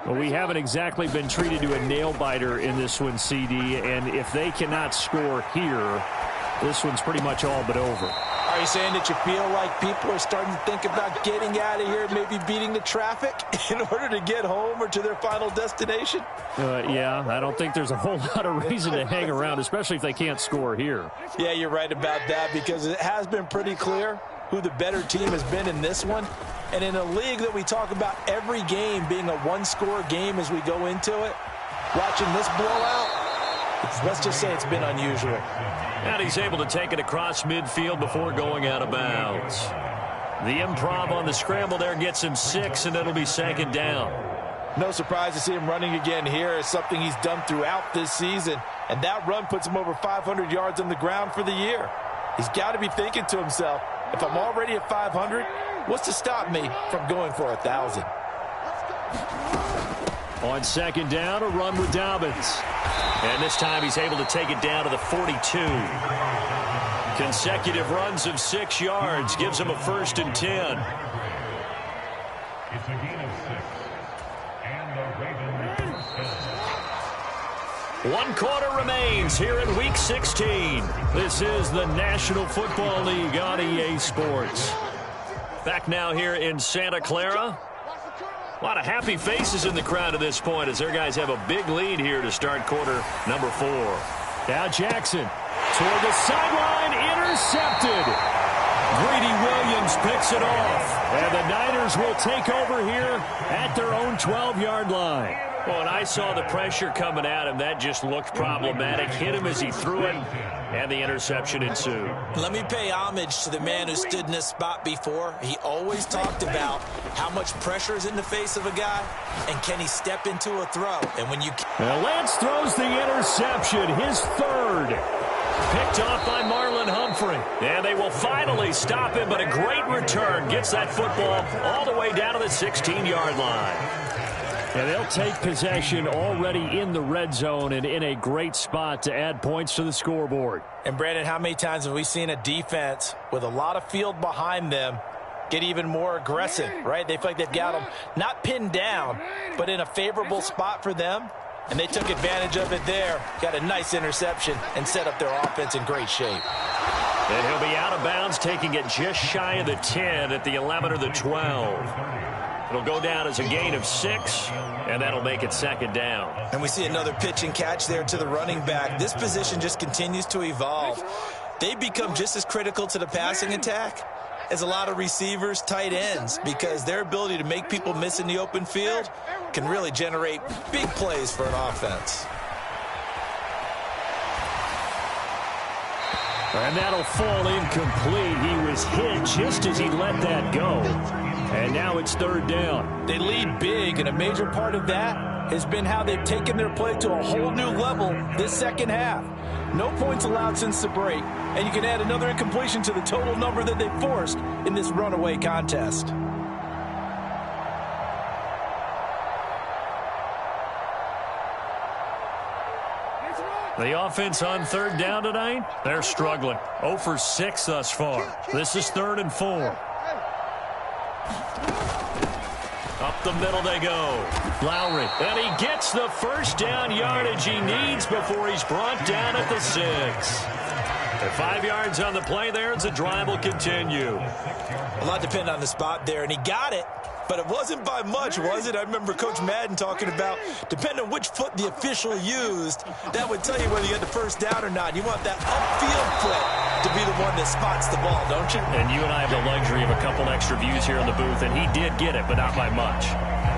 Well, we haven't exactly been treated to a nail-biter in this one, CD, and if they cannot score here, this one's pretty much all but over. Are you saying that you feel like people are starting to think about getting out of here, maybe beating the traffic in order to get home or to their final destination? Yeah, I don't think there's a whole lot of reason to hang around, especially if they can't score here. Yeah, you're right about that because it has been pretty clear who the better team has been in this one. And in a league that we talk about every game being a one-score game as we go into it, watching this blowout, let's just say it's been unusual. And he's able to take it across midfield before going out of bounds. The improv on the scramble there gets him 6, and it'll be 2nd down. No surprise to see him running again here. It's something he's done throughout this season. And that run puts him over 500 yards on the ground for the year. He's got to be thinking to himself, if I'm already at 500, what's to stop me from going for 1,000? On 2nd down, a run with Dobbins. And this time he's able to take it down to the 42. Consecutive runs of 6 yards gives him a 1st and 10. It's a gain of 6. And the Ravens first down. 1 quarter remains here in Week 16. This is the National Football League on EA Sports. Back now here in Santa Clara. A lot of happy faces in the crowd at this point as their guys have a big lead here to start quarter number 4. Now Jackson toward the sideline, intercepted. Greedy Williams picks it off. And the Niners will take over here at their own 12-yard line. Well, and I saw the pressure coming at him. That just looked problematic. Hit him as he threw it, and the interception ensued. Let me pay homage to the man who stood in this spot before. He always talked about how much pressure is in the face of a guy, and can he step into a throw. And when you... Well, Lance throws the interception, his 3rd. Picked off by Marlon Humphrey. And they will finally stop him, but a great return gets that football all the way down to the 16-yard line. And they'll take possession already in the red zone and in a great spot to add points to the scoreboard. And, Brandon, how many times have we seen a defense with a lot of field behind them get even more aggressive, right? They feel like they've got them not pinned down, but in a favorable spot for them. And they took advantage of it there, got a nice interception, and set up their offense in great shape. And he'll be out of bounds, taking it just shy of the 10 at the 11 or the 12. It'll go down as a gain of 6, and that'll make it 2nd down. And we see another pitch and catch there to the running back. This position just continues to evolve. They become just as critical to the passing attack is a lot of receivers, tight ends, because their ability to make people miss in the open field can really generate big plays for an offense. And that'll fall incomplete. He was hit just as he let that go. And now it's third down. They lead big, and a major part of that has been how they've taken their play to a whole new level this second half. No points allowed since the break, and you can add another incompletion to the total number that they forced in this runaway contest. The offense on third down tonight, they're struggling. 0 for 6 thus far. This is 3rd and 4. Up the middle they go. Lowry, and he gets the first down yardage he needs before he's brought down at the 6. At 5 yards on the play there, as the drive will continue. A lot depended on the spot there, and he got it. But it wasn't by much, was it? I remember Coach Madden talking about, depending on which foot the official used, that would tell you whether you had the first down or not. You want that upfield foot to be the one that spots the ball, don't you? And you and I have the luxury of a couple extra views here in the booth, and he did get it, but not by much.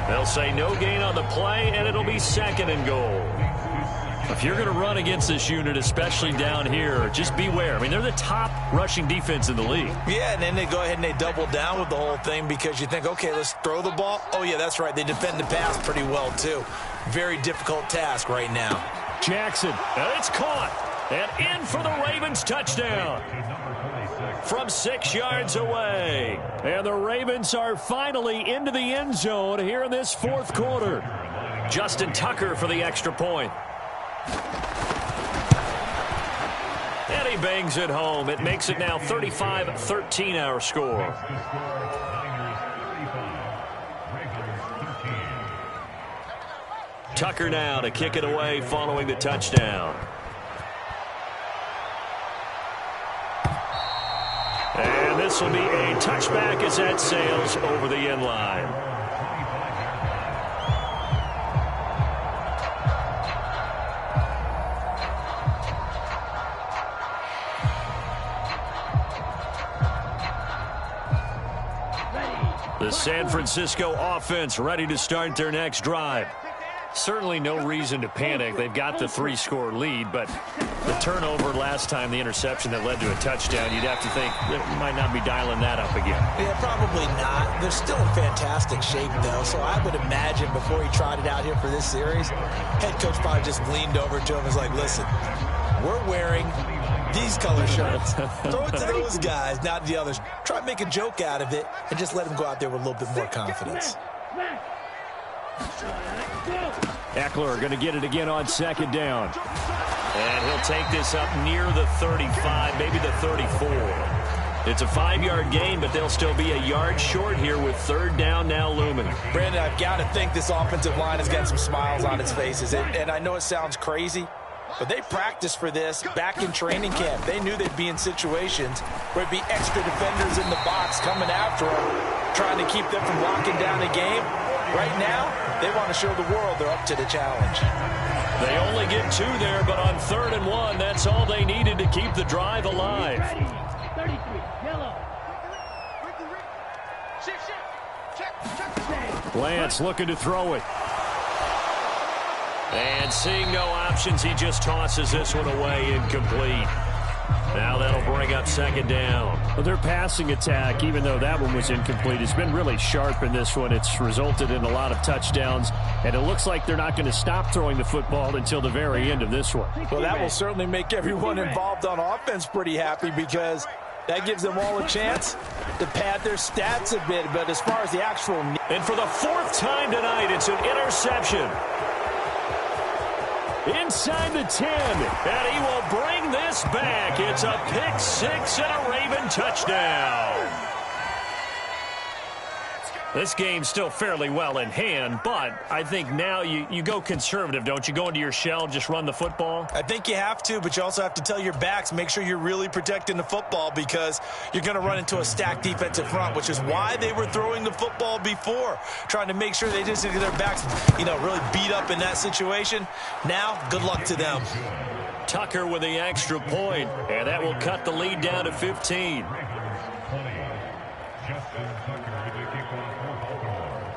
They'll say no gain on the play, and it'll be 2nd and goal. If you're going to run against this unit, especially down here, just beware. I mean, they're the top rushing defense in the league. Yeah, and then they go ahead and they double down with the whole thing because you think, okay, let's throw the ball. Oh, yeah, that's right. They defend the pass pretty well, too. Very difficult task right now. Jackson, and it's caught. And in for the Ravens touchdown. From 6 yards away. And the Ravens are finally into the end zone here in this 4th quarter. Justin Tucker for the extra point. And he bangs it home. It makes it now 35-13 our score. Tucker now to kick it away following the touchdown. And this will be a touchback as that sails over the end line. The San Francisco offense ready to start their next drive. Certainly no reason to panic. They've got the 3-score lead, but the turnover last time, the interception that led to a touchdown, you'd have to think that you might not be dialing that up again. Yeah, probably not. They're still in fantastic shape, though, so I would imagine before he trotted out here for this series, head coach probably just leaned over to him and was like, listen, we're wearing these color shirts. Throw it to those guys, not the others. Try to make a joke out of it and just let them go out there with a little bit more confidence. Eckler going to get it again on 2nd down. And he'll take this up near the 35, maybe the 34. It's a 5-yard gain, but they'll still be a yard short here with 3rd down now looming. Brandon, I've got to think this offensive line has got some smiles on its faces. And I know it sounds crazy, but they practiced for this back in training camp. They knew they'd be in situations where there'd be extra defenders in the box coming after them, trying to keep them from locking down the game. Right now, they want to show the world they're up to the challenge. They only get 2 there, but on 3rd and 1, that's all they needed to keep the drive alive. 33, yellow. Lance looking to throw it. And seeing no options, he just tosses this one away, incomplete. Now that'll bring up 2nd down. Well, their passing attack, even though that one was incomplete, has been really sharp in this one. It's resulted in a lot of touchdowns, and it looks like they're not going to stop throwing the football until the very end of this one. Well, that will certainly make everyone involved on offense pretty happy because that gives them all a chance to pad their stats a bit. But as far as the actual... And for the 4th time tonight, it's an interception. Inside the 10, and he will bring this back. It's a pick 6 and a Raven touchdown. This game's still fairly well in hand, but I think now you go conservative, don't you? Go into your shell, just run the football? I think you have to, but you also have to tell your backs, make sure you're really protecting the football because you're going to run into a stacked defensive front, which is why they were throwing the football before, trying to make sure they didn't get their backs, really beat up in that situation. Now, good luck to them. Tucker with the extra point, and that will cut the lead down to 15.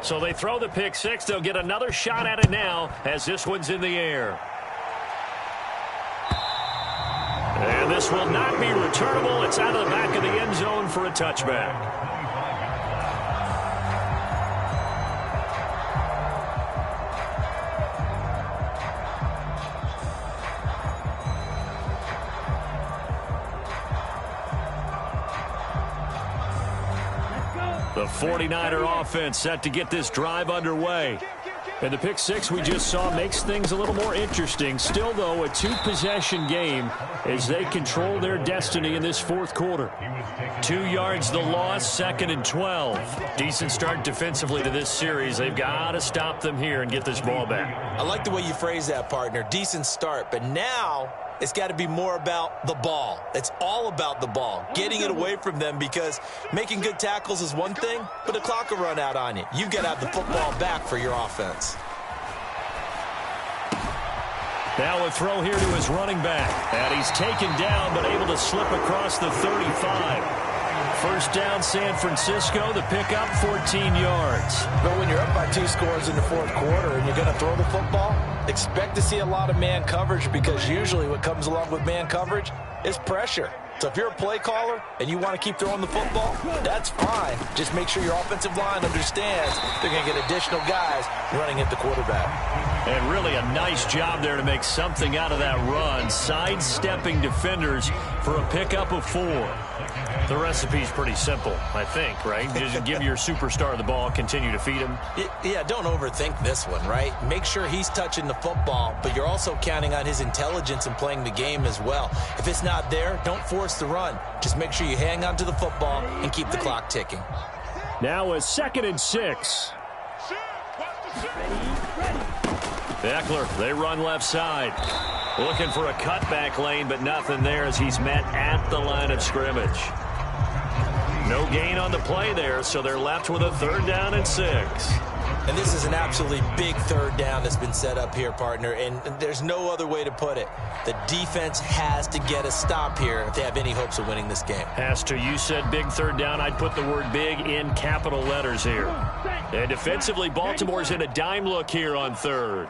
So they throw the pick six. They'll get another shot at it now as this one's in the air. And this will not be returnable. It's out of the back of the end zone for a touchback. The 49er offense set to get this drive underway. And the pick six we just saw makes things a little more interesting. Still, though, a two-possession game as they control their destiny in this fourth quarter. 2 yards the loss, 2nd and 12. Decent start defensively to this series. They've got to stop them here and get this ball back. I like the way you phrase that, partner. Decent start, but now it's got to be more about the ball. It's all about the ball, getting it away from them, because making good tackles is one thing, but the clock will run out on you. You've got to have the football back for your offense. Now a throw here to his running back. And he's taken down, but able to slip across the 35. First down, San Francisco. The pickup, 14 yards. But when you're up by 2 scores in the fourth quarter and you're going to throw the football, expect to see a lot of man coverage, because usually what comes along with man coverage is pressure. So if you're a play caller and you want to keep throwing the football, that's fine. Just make sure your offensive line understands they're going to get additional guys running at the quarterback. And really a nice job there to make something out of that run, sidestepping defenders for a pickup of 4. The recipe's pretty simple, I think, right? Just give your superstar the ball, continue to feed him. Yeah, don't overthink this one, right? Make sure he's touching the football, but you're also counting on his intelligence in playing the game as well. If it's not there, don't force the run. Just make sure you hang on to the football and keep the clock ticking. Now a 2nd and 6. Eckler, they run left side. Looking for a cutback lane, but nothing there as he's met at the line of scrimmage. No gain on the play there, so they're left with a 3rd down and 6. And this is an absolutely big 3rd down that's been set up here, partner, and there's no other way to put it. The defense has to get a stop here if they have any hopes of winning this game. Has to. You said big 3rd down. I'd put the word big in capital letters here. And defensively, Baltimore's in a dime look here on 3rd.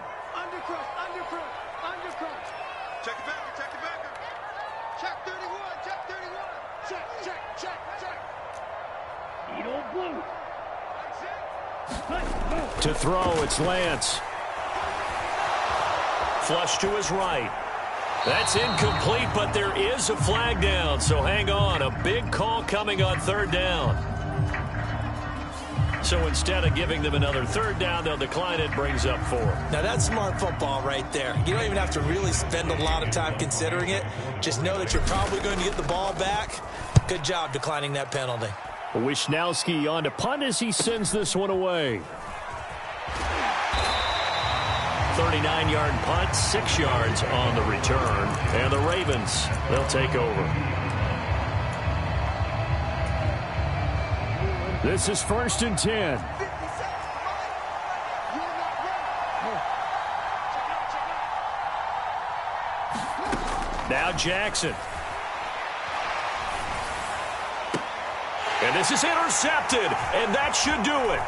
To throw, it's Lance. Flush to his right. That's incomplete, but there is a flag down, so hang on. A big call coming on 3rd down. So instead of giving them another 3rd down, they'll decline it, brings up 4. Now that's smart football right there. You don't even have to really spend a lot of time considering it. Just know that you're probably going to get the ball back. Good job declining that penalty. Wisnowski on to punt as he sends this one away. 39-yard punt, 6 yards on the return. And the Ravens, they'll take over. This is 1st and 10. Now Jackson. And this is intercepted, and that should do it.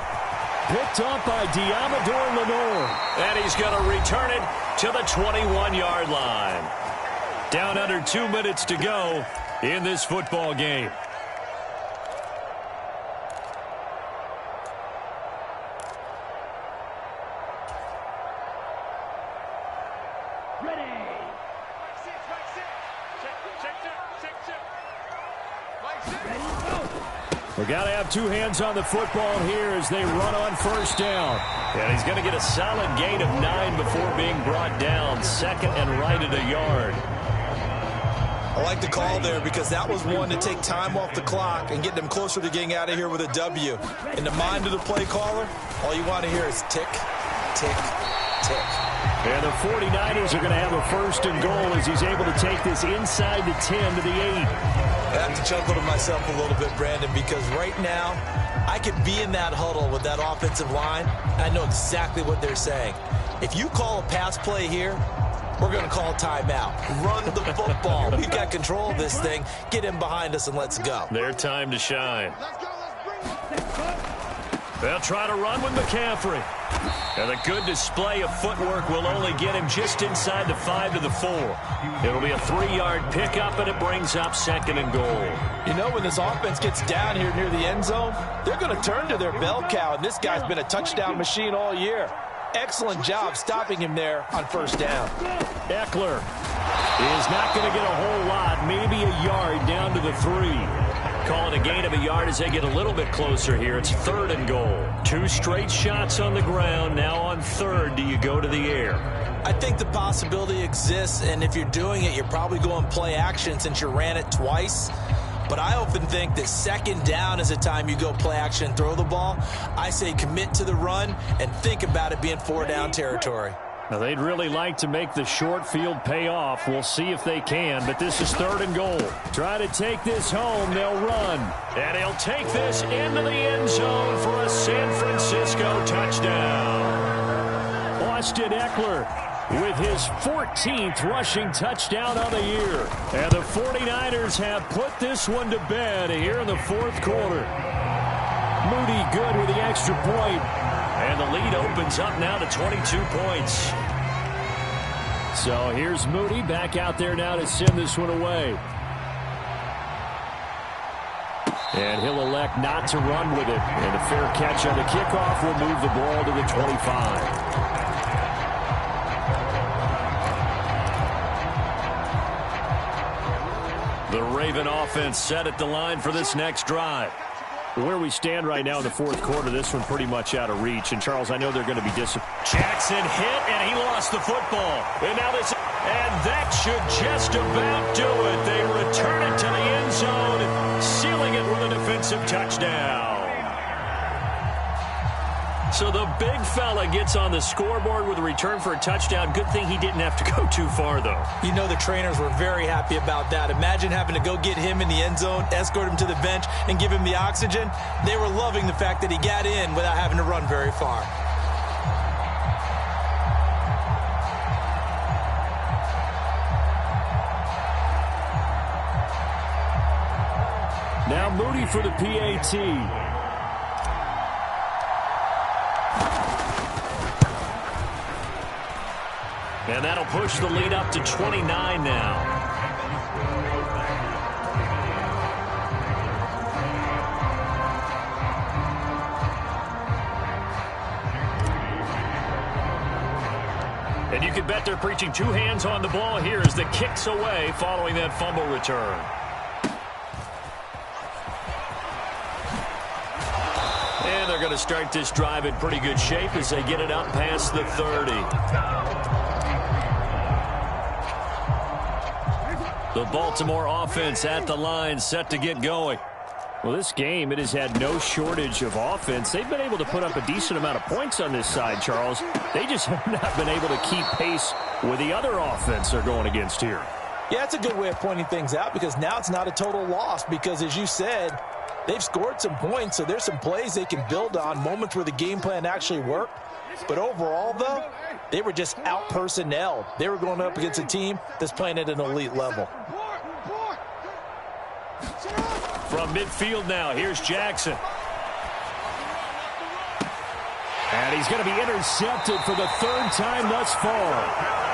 Picked up by Diamador Lenore. And he's going to return it to the 21-yard line. Down under 2 minutes to go in this football game. We've got to have 2 hands on the football here as they run on 1st down. And he's going to get a solid gain of 9 before being brought down. 2nd and right at a yard. I like the call there because that was one to take time off the clock and get them closer to getting out of here with a W. In the mind of the play caller, all you want to hear is tick, tick, tick. And the 49ers are going to have a 1st and goal as he's able to take this inside the 10 to the 8. I have to chuckle to myself a little bit, Brandon, because right now I could be in that huddle with that offensive line, and I know exactly what they're saying. If you call a pass play here, we're going to call timeout. Run the football. We've got control of this thing. Get in behind us and let's go. Their time to shine. They'll try to run with McCaffrey. And a good display of footwork will only get him just inside the 5 to the 4. It'll be a 3-yard pickup, and it brings up 2nd and goal. You know, when this offense gets down here near the end zone, they're going to turn to their bell cow, and this guy's been a touchdown machine all year. Excellent job stopping him there on 1st down. Eckler is not going to get a whole lot, maybe a yard down to the 3. Calling a gain of a yard as they get a little bit closer here. It's 3rd and goal. 2 straight shots on the ground. Now on 3rd, do you go to the air? I think the possibility exists, and if you're doing it, you're probably going play action since you ran it twice. But I often think that 2nd down is the time you go play action and throw the ball. I say commit to the run and think about it being 4-down territory. Now, they'd really like to make the short field pay off. We'll see if they can, but this is 3rd and goal. Try to take this home. They'll run. And he'll take this into the end zone for a San Francisco touchdown. Austin Eckler with his 14th rushing touchdown on the year. And the 49ers have put this one to bed here in the 4th quarter. Moody good with the extra point. And the lead opens up now to 22 points. So here's Moody back out there now to send this one away. And he'll elect not to run with it. And a fair catch on the kickoff will move the ball to the 25. The Raven offense set at the line for this next drive. Where we stand right now in the 4th quarter, this one pretty much out of reach. And, Charles, I know they're going to be disappointed. Jackson hit, and he lost the football. And now this, and that should just about do it. They return it to the end zone, sealing it with a defensive touchdown. So the big fella gets on the scoreboard with a return for a touchdown. Good thing he didn't have to go too far, though. You know the trainers were very happy about that. Imagine having to go get him in the end zone, escort him to the bench, and give him the oxygen. They were loving the fact that he got in without having to run very far. Now Moody for the PAT. And that'll push the lead up to 29 now. And you can bet they're preaching 2 hands on the ball here as the kick's away following that fumble return. And they're going to start this drive in pretty good shape as they get it up past the 30. The Baltimore offense at the line, set to get going. Well, this game, it has had no shortage of offense. They've been able to put up a decent amount of points on this side, Charles. They just have not been able to keep pace with the other offense they're going against here. Yeah, it's a good way of pointing things out because now it's not a total loss because, as you said, they've scored some points, so there's some plays they can build on, moments where the game plan actually worked. But overall, though, they were just out-personnelled. They were going up against a team that's playing at an elite level. From midfield now, here's Jackson. And he's going to be intercepted for the 3rd time thus far.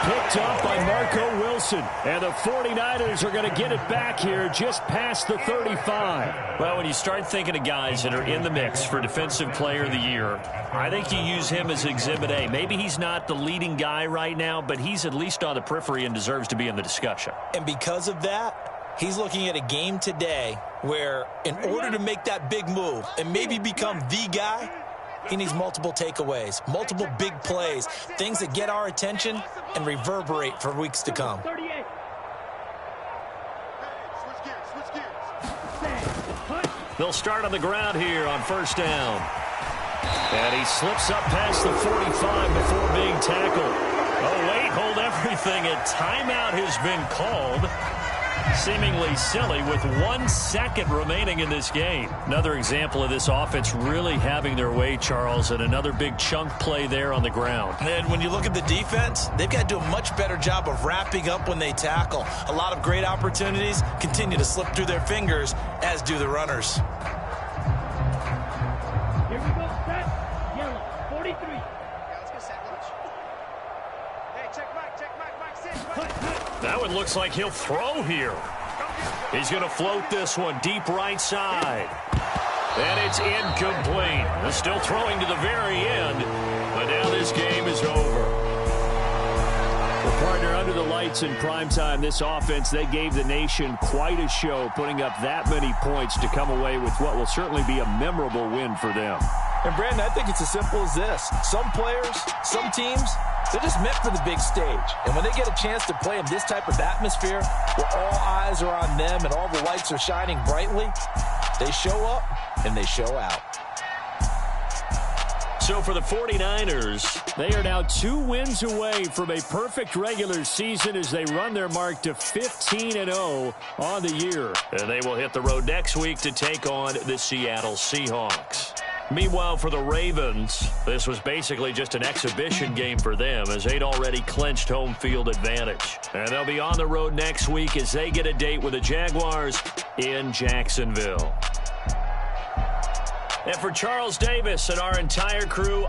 Picked up by Marco Wilson. And the 49ers are going to get it back here just past the 35. Well, when you start thinking of guys that are in the mix for Defensive Player of the Year, I think you use him as Exhibit A. Maybe he's not the leading guy right now, but he's at least on the periphery and deserves to be in the discussion. And because of that, he's looking at a game today where in order to make that big move and maybe become the guy, he needs multiple takeaways, multiple big plays, things that get our attention and reverberate for weeks to come. They'll start on the ground here on 1st down. And he slips up past the 45 before being tackled. Oh, wait, hold everything. A timeout has been called. Seemingly silly with 1 second remaining in this game. Another example of this offense really having their way, Charles, and another big chunk play there on the ground. And when you look at the defense, they've got to do a much better job of wrapping up when they tackle. A lot of great opportunities continue to slip through their fingers, as do the runners. That one looks like he'll throw here. He's going to float this one deep right side. And it's incomplete. They're still throwing to the very end, but now this game is over. Well, partner, under the lights in primetime, this offense, they gave the nation quite a show, putting up that many points to come away with what will certainly be a memorable win for them. And, Brandon, I think it's as simple as this. Some players, some teams, they're just meant for the big stage. And when they get a chance to play in this type of atmosphere where all eyes are on them and all the lights are shining brightly, they show up and they show out. So for the 49ers, they are now 2 wins away from a perfect regular season as they run their mark to 15-0 on the year. And they will hit the road next week to take on the Seattle Seahawks. Meanwhile, for the Ravens, this was basically just an exhibition game for them as they'd already clinched home field advantage. And they'll be on the road next week as they get a date with the Jaguars in Jacksonville. And for Charles Davis and our entire crew...